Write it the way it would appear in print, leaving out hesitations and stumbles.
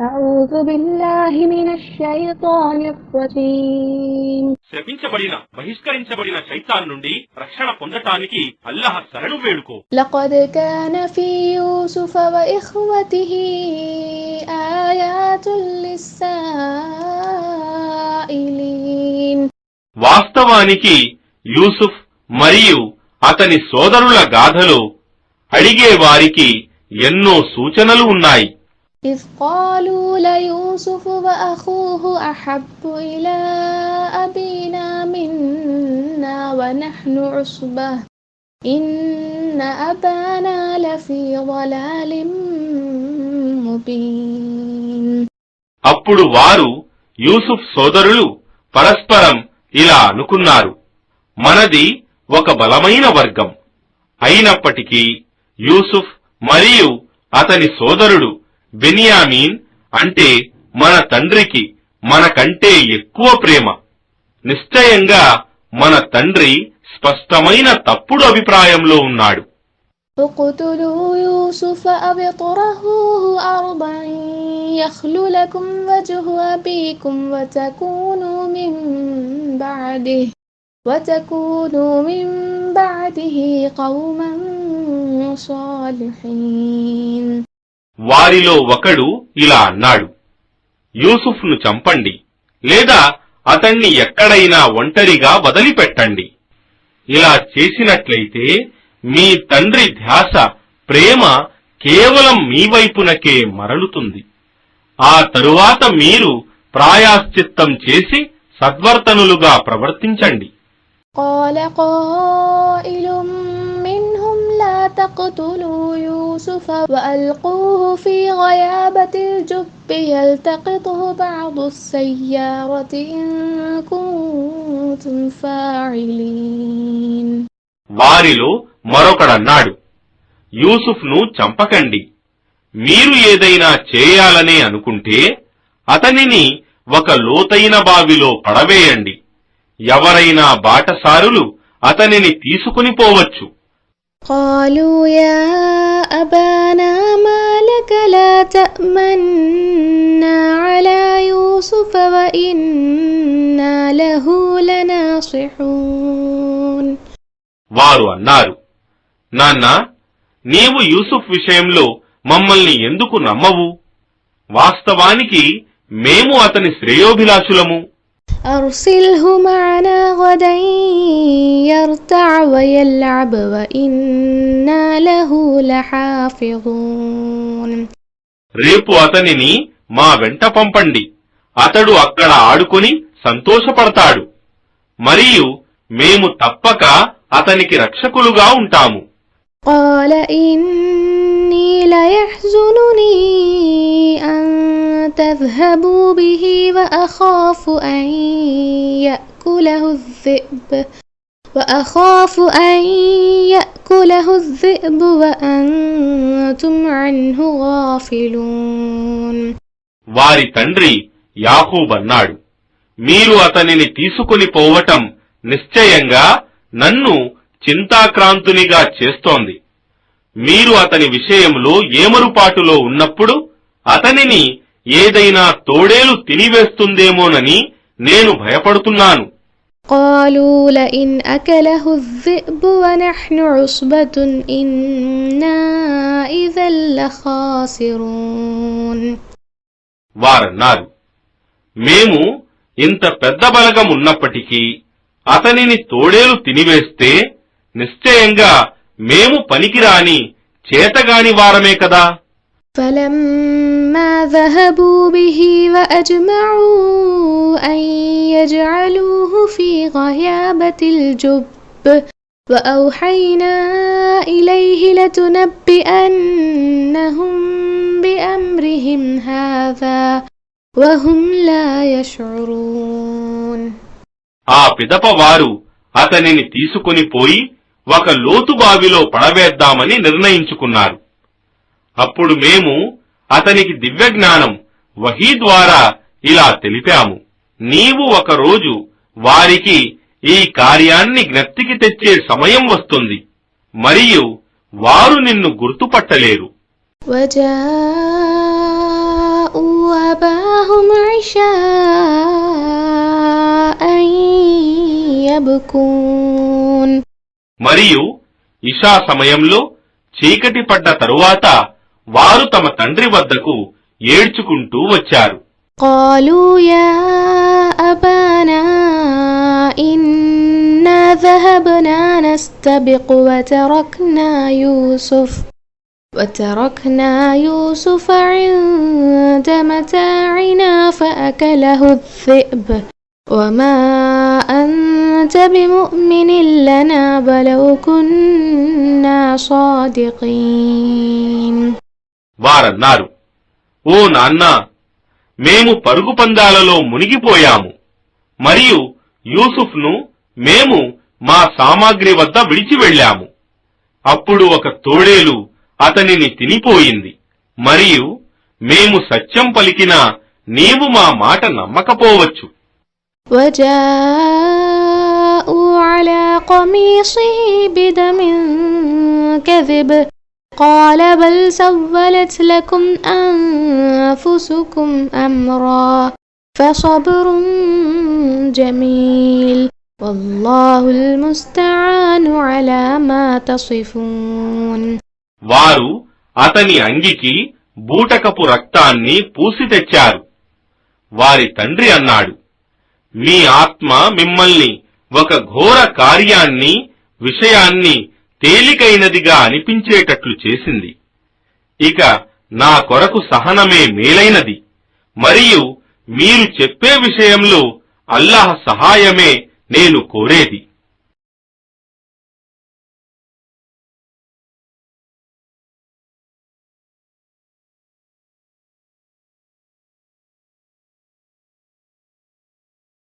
అఊజు బిల్లాహి మినష్ షైతానిర్ రజీమ్. శపించబడిన బహిష్కరించబడిన శైతాన్ నుండి రక్షణ పొందటానికి అల్లాహ్ శరణు వేడుకో. లఖద్ కాన ఫీ యూసుఫ వ ఇఖ్వతిహి ఆయాతుల్ లిస్సాయిలీన్. వాస్తవానికి యూసుఫ్ మరియు అతని సోదరుల గాథలో అడిగే వారికి ఎన్నో సూచనలు ఉన్నాయి. إذ قالوا ليوسف وأخوه أحب إلى أبينا منا ونحن عصبة إن أبانا لفي ضلال مبين. అప్పుడు వారు యూసుఫ్ సోదరులు పరస్పరం ఇలా అనుకున్నారు, మనది ఒక బలమైన వర్గం. అయినప్పటికీ యూసుఫ్ మరియు అతని సోదరుడు బెన్యామీన్ అంటే మన తండ్రికి మనకంటే ఎక్కువ ప్రేమ. నిశ్చయంగా మన తండ్రి స్పష్టమైన తప్పుడు అభిప్రాయంలో ఉన్నాడు. اقتلوا يوسف أو اطرحوه أرضا يخل لكم وجه أبيكم وتكونوا من بعده قوما صالحين. వారిలో ఒకడు ఇలా అన్నాడు, యూసుఫ్ను చంపండి లేదా అతన్ని ఎక్కడైనా ఒంటరిగా వదిలిపెట్టండి. ఇలా చేసినట్లయితే మీ తండ్రి ధ్యాస ప్రేమ కేవలం మీ వైపునకే మరలుతుంది. ఆ తరువాత మీరు ప్రాయశ్చిత్తం చేసి సద్వర్తనులుగా ప్రవర్తించండి. قال قائل منهم لا تقتلوا يوسف وألقوه في غيابة الجب يلتقطه بعض السيارة إن كنتم فاعلين. వారిలో మరొకడన్నాడు, యూసుఫ్ను చంపకండి. మీరు ఏదైనా చేయాలనే అనుకుంటే అతనిని ఒక లోతైన బావిలో పడవేయండి. ఎవరైనా బాటసారులు అతనిని తీసుకుని పోవచ్చు. قالوا يا أبانا ما لك لا تأمنا على يوسف وإنا له لناصحون. వారు అన్నారు, నాన్న, నీవు యూసుఫ్ విషయంలో మమ్మల్ని ఎందుకు నమ్మవు? వాస్తవానికి మేము అతని శ్రేయోభిలాషులము. أرسله معنا غدا يرتع ويلعب وإنا له لحافظون. రేపు అతనిని మా వెంట పంపండి. అతడు అక్కడ ఆడుకొని సంతోషపడతాడు. మరియు మేము తప్పక అతనికి రక్షకులుగా ఉంటాము. قال إني ليحزنني أن تذهبوا به وأخاف أن يأكله الذئب وأنتم عنه غافلون. వారి తండ్రి యాకూబ్ అన్నాడు, మీరు అతనిని తీసుకుని పోవటం నిశ్చయంగా నన్ను చింతాక్రాంతునిగా చేస్తోంది. మీరు అతని విషయంలో ఏమరుపాటులో ఉన్నప్పుడు అతనిని ఏదైనా తోడేలు తినివేస్తుందేమోనని నేను భయపడుతున్నాను. قالوا لئن أكله الذئب ونحن عصبة إنا إذا لخاسرون. వారన్నారు, మేము ఇంత పెద్ద బలగం ఉన్నప్పటికీ అతనిని తోడేలు తినివేస్తే నిశ్చయంగా మేము పనికిరాని చేతగాని వారమే కదా. فلما ذهبوا به وأجمعوا أن يجعلوه في غيابة الجب وأوحينا إليه لتنبئنهم بأمرهم هذا وهم لا يشعرون. ఆ పిదప వారు అతనిని తీసుకుని పోయి ఒక లోతు బావిలో పడవేద్దామని నిర్ణయించుకున్నారు. అప్పుడు మేము అతనికి దివ్యజ్ఞానం వహీ ద్వారా ఇలా తెలిపాము, నీవు ఒకరోజు వారికి ఈ కార్యాన్ని జ్ఞప్తికి తెచ్చే సమయం వస్తుంది మరియు వారు నిన్ను గుర్తుపట్టలేరు. وجاءوا يبكون మరియు ఇషా సమయంలో చీకటి పడ్డ తరువాత వారు తమ తండ్రి వద్దకు ఏడ్చుకుంటూ వచ్చారు. قالوا يا أبانا إنا ذهبنا نستبق وتركنا يوسف عند متاعنا فأكله الذئب وما أنت بمؤمن لنا ولو كنا صادقين. వారన్నారు, ఓ నాన్నా, మేము పరుగు పందాలలో మునిగిపోయాము మరియు యూసుఫ్ను మేము మా సామాగ్రి వద్ద విడిచి వెళ్ళాము. అప్పుడు ఒక తోడేలు అతనిని తినిపోయింది మరియు మేము సత్యం పలికినా నీవు మా మాట నమ్మకపోవచ్చు. وجاءوا على قميصه بدم كذب قال بل سولت لكم أنفسكم أمرا فصبر جميل والله المستعان على ما تصفون. వారు అతని అంగికి బూటకపు రక్తాన్ని పూసి తెచ్చారు. వారి తండ్రి అన్నాడు, మీ ఆత్మ మిమ్మల్ని ఒక ఘోర విషయాన్ని తేలికైనదిగా అనిపించేటట్లు చేసింది. ఇక నా కొరకు సహనమే మేలైనది మరియు మీరు చెప్పే విషయంలో అల్లాహ్ సహాయమే నేను కోరేది.